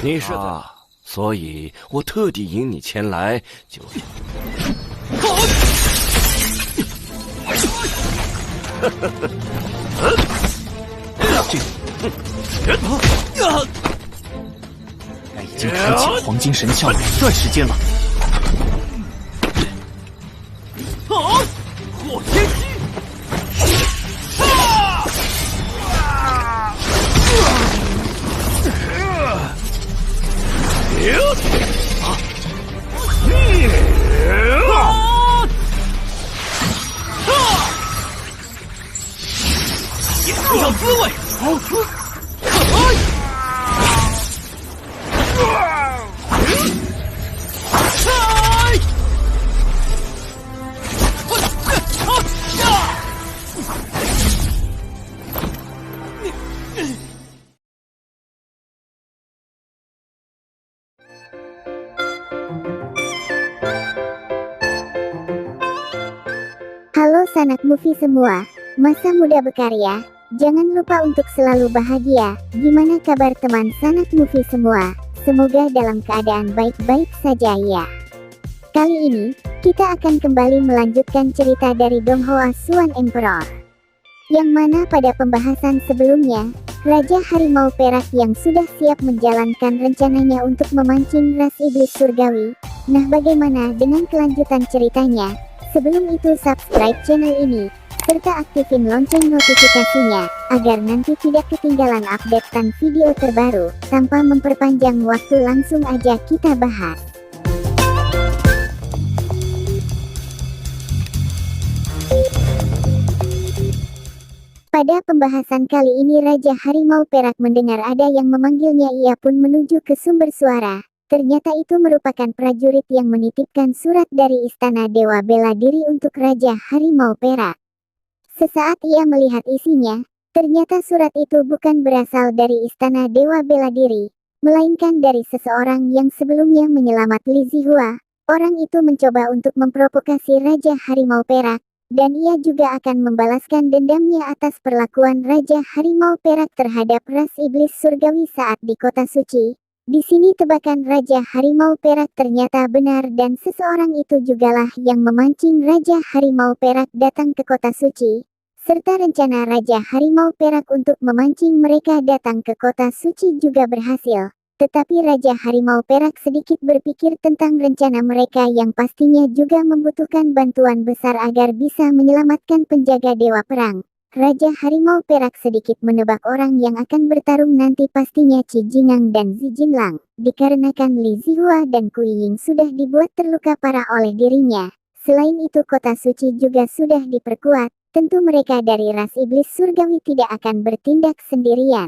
你是所以我特地引你前来，就是。已经开启了黄金神枪一段时间了。火天机！也不要滋味！Halo sanak movie semua, masa muda berkarya, jangan lupa untuk selalu bahagia. Gimana kabar teman sanak movie semua? Semoga dalam keadaan baik-baik saja ya. Kali ini, kita akan kembali melanjutkan cerita dari Donghua Swan Emperor. Yang mana pada pembahasan sebelumnya, Raja Harimau Perak yang sudah siap menjalankan rencananya untuk memancing ras iblis surgawi. Nah, bagaimana dengan kelanjutan ceritanya? Sebelum itu subscribe channel ini, serta aktifin lonceng notifikasinya, agar nanti tidak ketinggalan updatean video terbaru. Tanpa memperpanjang waktu, langsung aja kita bahas. Pada pembahasan kali ini Raja Harimau Perak mendengar ada yang memanggilnya. Ia pun menuju ke sumber suara. Ternyata itu merupakan prajurit yang menitipkan surat dari Istana Dewa Bela Diri untuk Raja Harimau Perak. Sesaat ia melihat isinya, ternyata surat itu bukan berasal dari Istana Dewa Bela Diri, melainkan dari seseorang yang sebelumnya menyelamat Li Zihua. Orang itu mencoba untuk memprovokasi Raja Harimau Perak, dan ia juga akan membalaskan dendamnya atas perlakuan Raja Harimau Perak terhadap ras iblis surgawi saat di Kota Suci. Di sini tebakan Raja Harimau Perak ternyata benar dan seseorang itu jugalah yang memancing Raja Harimau Perak datang ke Kota Suci. Serta rencana Raja Harimau Perak untuk memancing mereka datang ke Kota Suci juga berhasil. Tetapi Raja Harimau Perak sedikit berpikir tentang rencana mereka yang pastinya juga membutuhkan bantuan besar agar bisa menyelamatkan penjaga Dewa Perang. Raja Harimau Perak sedikit menebak orang yang akan bertarung nanti pastinya Qi Jingang dan Zi Jinlang, dikarenakan Li Zihua dan Kui Ying sudah dibuat terluka parah oleh dirinya. Selain itu Kota Suci juga sudah diperkuat, tentu mereka dari ras iblis surgawi tidak akan bertindak sendirian.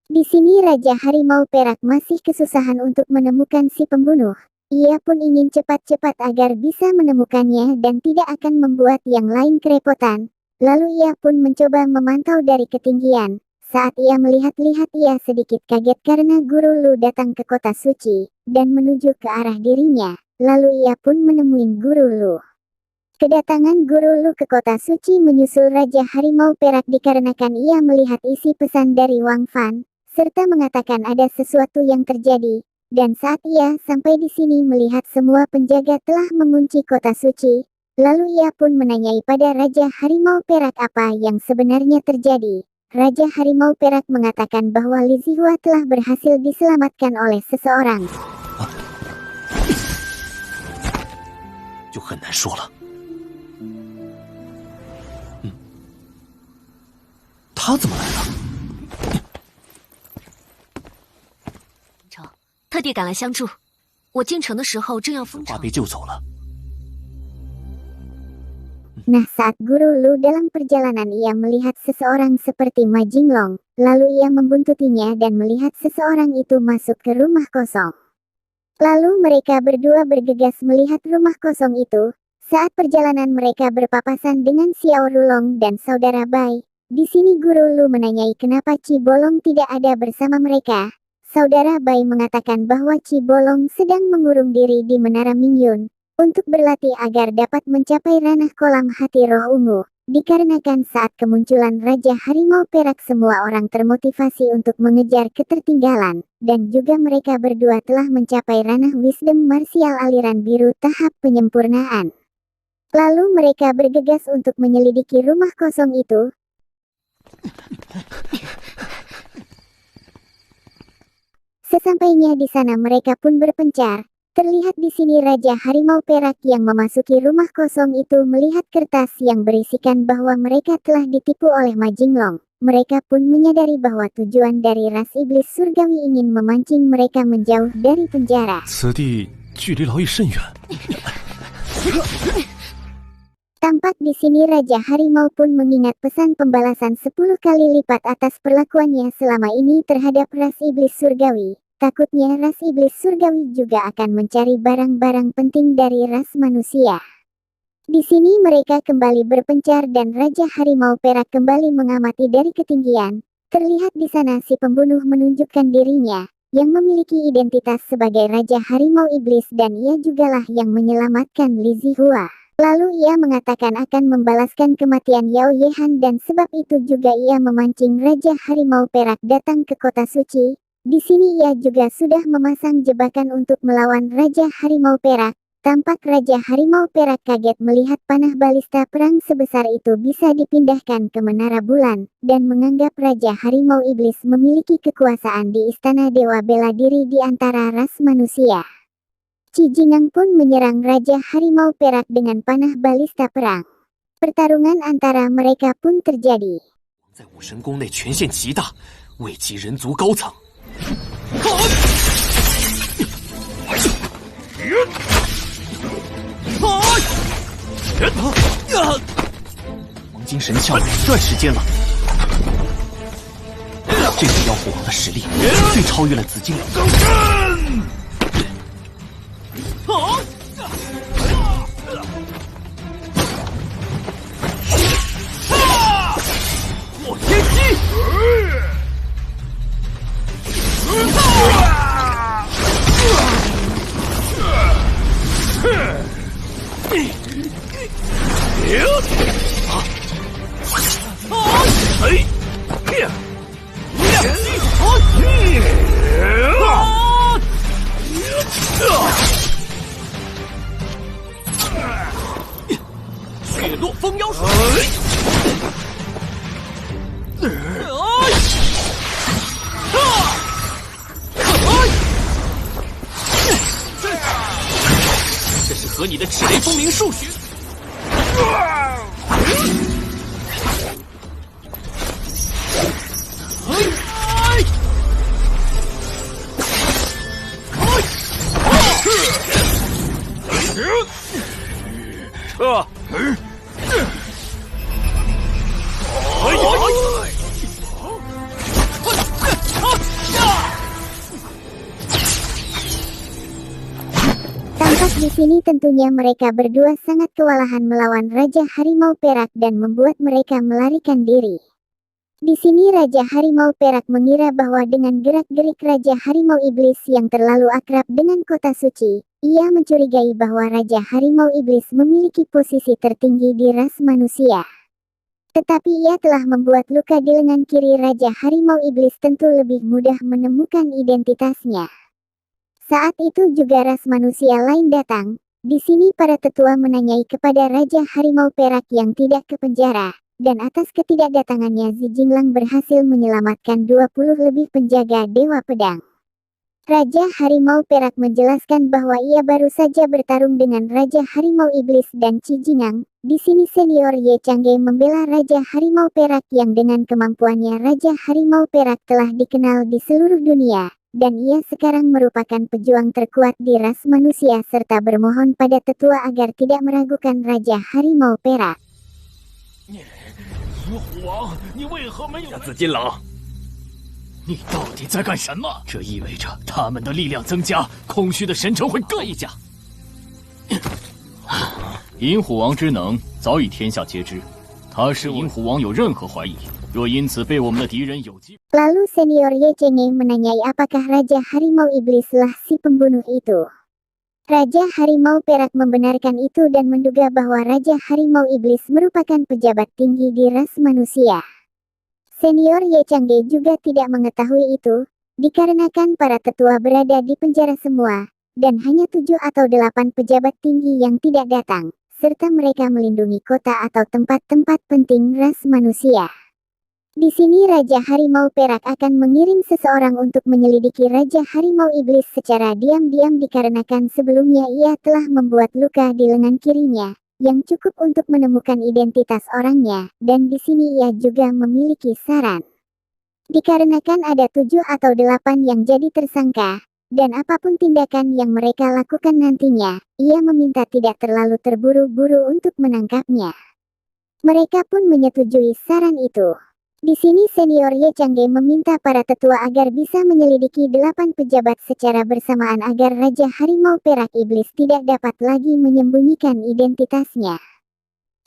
Di sini Raja Harimau Perak masih kesusahan untuk menemukan si pembunuh. Ia pun ingin cepat-cepat agar bisa menemukannya dan tidak akan membuat yang lain kerepotan. Lalu ia pun mencoba memantau dari ketinggian. Saat ia melihat-lihat ia sedikit kaget karena Guru Lu datang ke Kota Suci, dan menuju ke arah dirinya. Lalu ia pun menemui Guru Lu. Kedatangan Guru Lu ke Kota Suci menyusul Raja Harimau Perak dikarenakan ia melihat isi pesan dari Wang Fan, serta mengatakan ada sesuatu yang terjadi. Dan saat ia sampai di sini melihat semua penjaga telah mengunci Kota Suci. Lalu ia pun menanyai pada Raja Harimau Perak apa yang sebenarnya terjadi. Raja Harimau Perak mengatakan bahwa Li Zihua telah berhasil diselamatkan oleh seseorang. 就很难说了。他怎么来了？特地赶来相助。我进城的时候正要封城。华被救走了。 Nah, saat Guru Lu dalam perjalanan ia melihat seseorang seperti Ma Jinglong, lalu ia membuntutinya dan melihat seseorang itu masuk ke rumah kosong. Lalu mereka berdua bergegas melihat rumah kosong itu. Saat perjalanan mereka berpapasan dengan Xiao Rulong dan Saudara Bai. Di sini Guru Lu menanyai kenapa Ci Bolong tidak ada bersama mereka. Saudara Bai mengatakan bahwa Ci Bolong sedang mengurung diri di Menara Mingyun untuk berlatih agar dapat mencapai ranah kolam hati roh ungu. Dikarenakan saat kemunculan Raja Harimau Perak semua orang termotivasi untuk mengejar ketertinggalan, dan juga mereka berdua telah mencapai ranah wisdom martial aliran biru tahap penyempurnaan. Lalu mereka bergegas untuk menyelidiki rumah kosong itu. Sesampainya di sana mereka pun berpencar. Terlihat di sini Raja Harimau Perak yang memasuki rumah kosong itu melihat kertas yang berisikan bahwa mereka telah ditipu oleh Ma Jinglong. Mereka pun menyadari bahwa tujuan dari ras iblis surgawi ingin memancing mereka menjauh dari penjara. 此地距离牢狱甚远。 Tampak di sini Raja Harimau pun mengingat pesan pembalasan 10 kali lipat atas perlakuannya selama ini terhadap ras iblis surgawi. Takutnya ras iblis surgawi juga akan mencari barang-barang penting dari ras manusia. Di sini mereka kembali berpencar dan Raja Harimau Perak kembali mengamati dari ketinggian. Terlihat di sana si pembunuh menunjukkan dirinya, yang memiliki identitas sebagai Raja Harimau Iblis dan ia jugalah yang menyelamatkan Li Zihua. Lalu ia mengatakan akan membalaskan kematian Yao Yehan dan sebab itu juga ia memancing Raja Harimau Perak datang ke kota suci. Di sini ia juga sudah memasang jebakan untuk melawan Raja Harimau Perak. Tampak Raja Harimau Perak kaget melihat panah balista perang sebesar itu bisa dipindahkan ke Menara Bulan, dan menganggap Raja Harimau Iblis memiliki kekuasaan di Istana Dewa Bela Diri di antara ras manusia. Qi Jingang pun menyerang Raja Harimau Perak dengan panah balista perang. Pertarungan antara mereka pun terjadi. 在武神宫内权限极大，位极人族高层。黄金神效段时间了，这个妖狐王的实力最超越了紫金龙。 我天机，血落风妖水。 这是和你的赤雷风鸣术学。Tampak di sini tentunya mereka berdua sangat kewalahan melawan Raja Harimau Perak dan membuat mereka melarikan diri. Di sini Raja Harimau Perak mengira bahwa dengan gerak-gerik Raja Harimau Iblis yang terlalu akrab dengan kota suci, ia mencurigai bahwa Raja Harimau Iblis memiliki posisi tertinggi di ras manusia. Tetapi ia telah membuat luka di lengan kiri Raja Harimau Iblis tentu lebih mudah menemukan identitasnya. Saat itu juga ras manusia lain datang. Di sini para tetua menanyai kepada Raja Harimau Perak yang tidak ke penjara, dan atas ketidakdatangannya Zi Jinglang berhasil menyelamatkan 20 lebih penjaga Dewa Pedang. Raja Harimau Perak menjelaskan bahwa ia baru saja bertarung dengan Raja Harimau Iblis dan Qi Jingang. Di sini senior Ye Changge membela Raja Harimau Perak yang dengan kemampuannya Raja Harimau Perak telah dikenal di seluruh dunia. Dan ia sekarang merupakan pejuang terkuat di ras manusia serta bermohon pada tetua agar tidak meragukan Raja Harimau Perak. 虎王，你为何没有？紫金狼，你到底在干什么？这意味着他们的力量增加，空虚的神城会更一家。银虎王之能早已天下皆知，他是银虎王有任何怀疑，若因此被我们的敌人有机。 Lalu senior Ye Changge menanyai apakah Raja Harimau Iblislah si pembunuh itu. Raja Harimau Perak membenarkan itu dan menduga bahwa Raja Harimau Iblis merupakan pejabat tinggi di ras manusia. Senior Ye Changge juga tidak mengetahui itu, dikarenakan para tetua berada di penjara semua, dan hanya 7 atau 8 pejabat tinggi yang tidak datang, serta mereka melindungi kota atau tempat-tempat penting ras manusia. Di sini Raja Harimau Perak akan mengirim seseorang untuk menyelidiki Raja Harimau Iblis secara diam-diam dikarenakan sebelumnya ia telah membuat luka di lengan kirinya, yang cukup untuk menemukan identitas orangnya, dan di sini ia juga memiliki saran. Dikarenakan ada 7 atau 8 yang jadi tersangka, dan apapun tindakan yang mereka lakukan nantinya, ia meminta tidak terlalu terburu-buru untuk menangkapnya. Mereka pun menyetujui saran itu. Di sini senior Ye Changge meminta para tetua agar bisa menyelidiki 8 pejabat secara bersamaan agar Raja Harimau Perak Iblis tidak dapat lagi menyembunyikan identitasnya.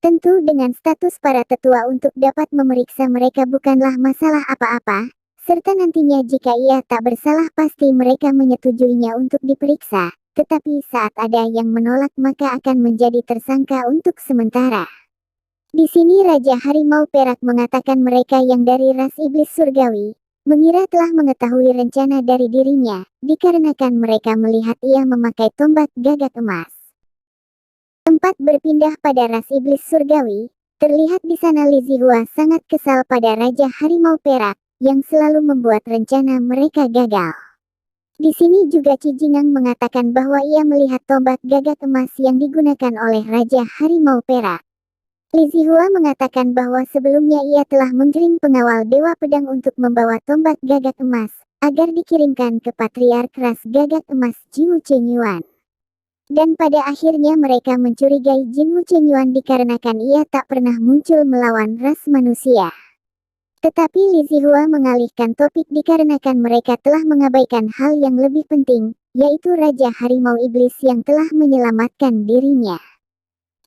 Tentu dengan status para tetua untuk dapat memeriksa mereka bukanlah masalah apa-apa, serta nantinya jika ia tak bersalah pasti mereka menyetujuinya untuk diperiksa, tetapi saat ada yang menolak maka akan menjadi tersangka untuk sementara. Di sini Raja Harimau Perak mengatakan mereka yang dari ras iblis surgawi, mengira telah mengetahui rencana dari dirinya, dikarenakan mereka melihat ia memakai tombak gagak emas. Tempat berpindah pada ras iblis surgawi, terlihat di sana Li Zihua sangat kesal pada Raja Harimau Perak, yang selalu membuat rencana mereka gagal. Di sini juga Qi Jingang mengatakan bahwa ia melihat tombak gagak emas yang digunakan oleh Raja Harimau Perak. Li Zihua mengatakan bahwa sebelumnya ia telah mengirim pengawal Dewa Pedang untuk membawa tombak gagak emas, agar dikirimkan ke Patriark ras gagak emas Jiwu Chenyuan. Dan pada akhirnya mereka mencurigai Jiwu Chenyuan dikarenakan ia tak pernah muncul melawan ras manusia. Tetapi Li Zihua mengalihkan topik dikarenakan mereka telah mengabaikan hal yang lebih penting, yaitu Raja Harimau Iblis yang telah menyelamatkan dirinya.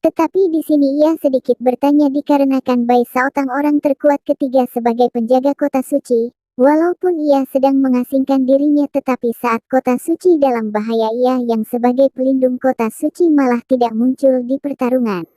Tetapi di sini ia sedikit bertanya dikarenakan Bai Saotang orang terkuat ketiga sebagai penjaga kota suci, walaupun ia sedang mengasingkan dirinya tetapi saat kota suci dalam bahaya ia yang sebagai pelindung kota suci malah tidak muncul di pertarungan.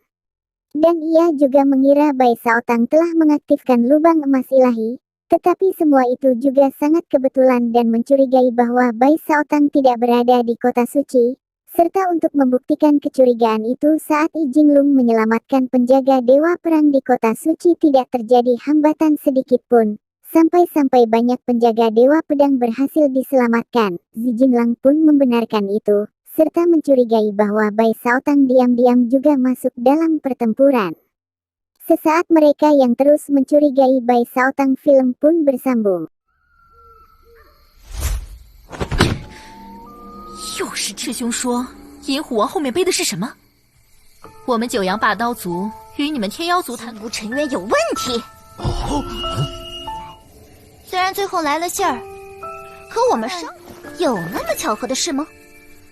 Dan ia juga mengira Bai Saotang telah mengaktifkan lubang emas ilahi, tetapi semua itu juga sangat kebetulan dan mencurigai bahwa Bai Saotang tidak berada di kota suci. Serta untuk membuktikan kecurigaan itu saat I Jinglung menyelamatkan penjaga Dewa Perang di kota suci tidak terjadi hambatan sedikit pun, sampai-sampai banyak penjaga Dewa Pedang berhasil diselamatkan. Zi Jinlang pun membenarkan itu, serta mencurigai bahwa Bai Saotang diam-diam juga masuk dalam pertempuran. Sesaat mereka yang terus mencurigai Bai Saotang film pun bersambung. 又是赤兄说，银虎王后面背的是什么？我们九阳霸刀族与你们天妖族谈不成约有问题。虽然最后来了信儿，可我们上有那么巧合的事吗？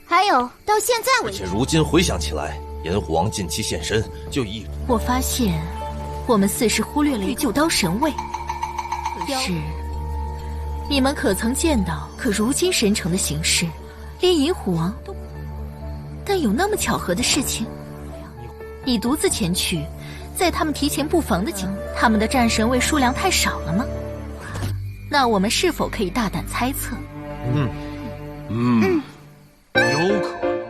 还有，到现在为止，而且如今回想起来，银虎王近期现身，就一……我发现我们似是忽略了九刀神位。可是，你们可曾见到？可如今神城的形势。 连银虎王都，但有那么巧合的事情，你独自前去，在他们提前布防的情况，他们的战神位数量太少了吗？那我们是否可以大胆猜测？有可能。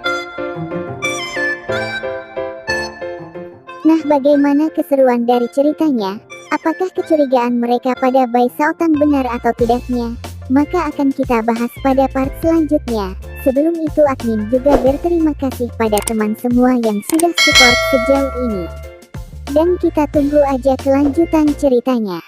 Nah, bagaimana keseruan dari ceritanya? Apakah kecurigaan mereka pada Bai Saotang benar atau tidaknya? Maka akan kita bahas pada part selanjutnya. Sebelum itu admin juga berterima kasih pada teman semua yang sudah support sejauh ini. Dan kita tunggu aja kelanjutan ceritanya.